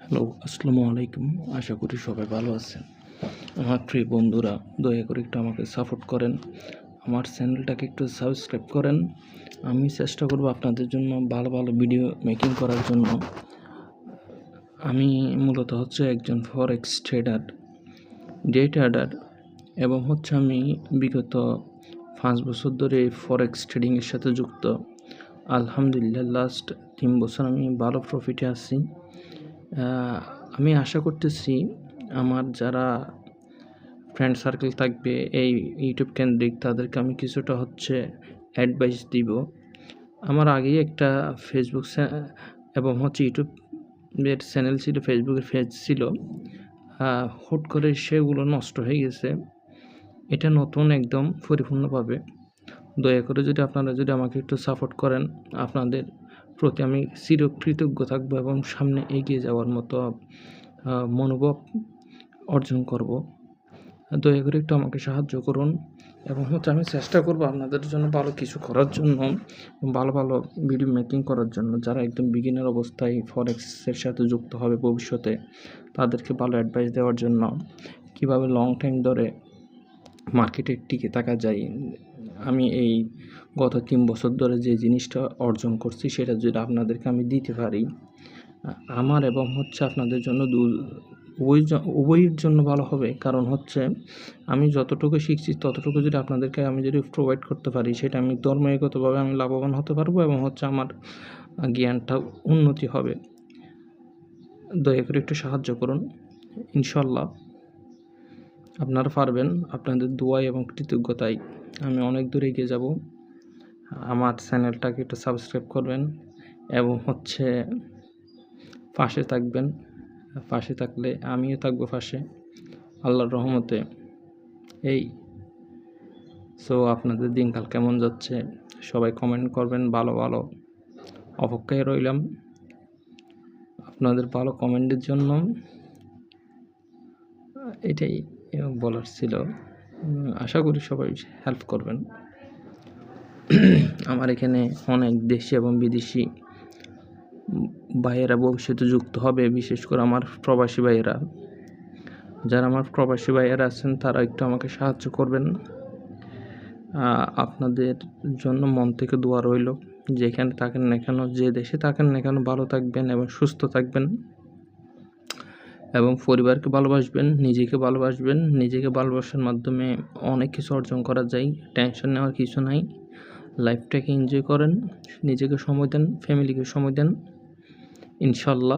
Hello, আসসালামু আলাইকুম। আশা করি সবাই ভালো আছেন। আমার প্রিয় বন্ধুরা, দয়া করে একটু আমাকে সাপোর্ট করেন। আমার চ্যানেলটাকে একটু সাবস্ক্রাইব করেন। আমি চেষ্টা করব আপনাদের জন্য ভালো ভালো ভিডিও মেকিং করার জন্য। আমি মূলত একজন ফরেক্স ট্রেডার, ডে ট্রেডার, এবং আমি বিগত 5 বছর ধরে ফরেক্স ট্রেডিংয়ের সাথে যুক্ত। আলহামদুলিল্লাহ লাস্ট 3 বছর আমি ভালো প্রফিটে আছি। আমি আশা করতেছি আমার যারা ফ্রেন্ড সার্কেল থাকবে এই ইউটিউব কেন্দ্রিক, তাদেরকে আমি কিছুটা অ্যাডভাইস দিব। আমার আগেই একটা ফেসবুক এবং ইউটিউবের চ্যানেল ছিল, ফেসবুকের পেজ ছিল। হুট করে সেগুলো নষ্ট হয়ে গেছে। এটা নতুন একদম পরিপূর্ণভাবে। দয়া করে আপনারা আমাকে একটু সাপোর্ট করেন, আপনাদের প্রতি আমি চিরকৃতজ্ঞ থাকবো এবং সামনে এগিয়ে যাওয়ার মতো মনোভাব অর্জন করব। দয়া করে একটু আমাকে সাহায্য করুন এবং আমি চেষ্টা করব আপনাদের জন্য ভালো কিছু করার জন্য, ভালো ভালো ভিডিও মেকিং করার জন্য। যারা একদম বিগিনার অবস্থায় ফরেক্সের সাথে যুক্ত হবে ভবিষ্যতে, তাদেরকে ভালো অ্যাডভাইস দেওয়ার জন্য, কিভাবে লং টাইম ধরে মার্কেটে টিকে থাকা যায়। আমি এই গত 3 বছর ধরে যে জিনিসটা অর্জন করছি, সেটা যদি আপনাদেরকে আমি দিতে পারি, আমার এবং আপনাদের জন্য উভয়ের জন্য ভালো হবে। কারণ আমি যতটুকু শিখছি ততটুকু যদি আপনাদেরকে আমি প্রোভাইড করতে পারি, সেটা আমি ধর্মগতভাবে আমি লাভবান হতে পারবো এবং আমার জ্ঞানটা উন্নতি হবে। দয়া করে একটু সাহায্য করুন। ইনশাল্লাহ আপনারা পারবেন। আপনাদের দোয়া এবং কৃতজ্ঞতায় আমি অনেক দূরে এগিয়ে যাব। আমার চ্যানেলটাকে একটু সাবস্ক্রাইব করবেন এবং পাশে থাকবেন। পাশে থাকলে আমিও থাকবো পাশে, আল্লাহর রহমতে। আপনাদের দিনকাল কেমন যাচ্ছে সবাই কমেন্ট করবেন। ভালো ভালো অপেক্ষায় রইলাম আপনাদের ভালো কমেন্টের জন্য। এটাই বলার ছিল। আশা করি সবাই হেল্প করবেন। আমার এখানে অনেক দেশি এবং বিদেশি ভাইয়েরা ভবিষ্যতে যুক্ত হবে, বিশেষ করে আমার প্রবাসী ভাইয়েরা। যারা আমার প্রবাসী ভাইয়েরা আছেন, তারা একটু আমাকে সাহায্য করবেন। আপনাদের জন্য মন থেকে দোয়া রইল। যেখানে থাকেন না কেন, যে দেশে থাকেন না কেন, ভালো থাকবেন এবং সুস্থ থাকবেন এবং পরিবারকে ভালোবাসবেন, নিজেকে ভালোবাসবেন। নিজেকে ভালোবাসার মাধ্যমে অনেক কিছু অর্জন করা যায়। টেনশন নেওয়ার কিছু নাই। লাইফটাকে এনজয় করেন, নিজেকে সময় দেন, ফ্যামিলিকে সময় দেন। ইনশাল্লাহ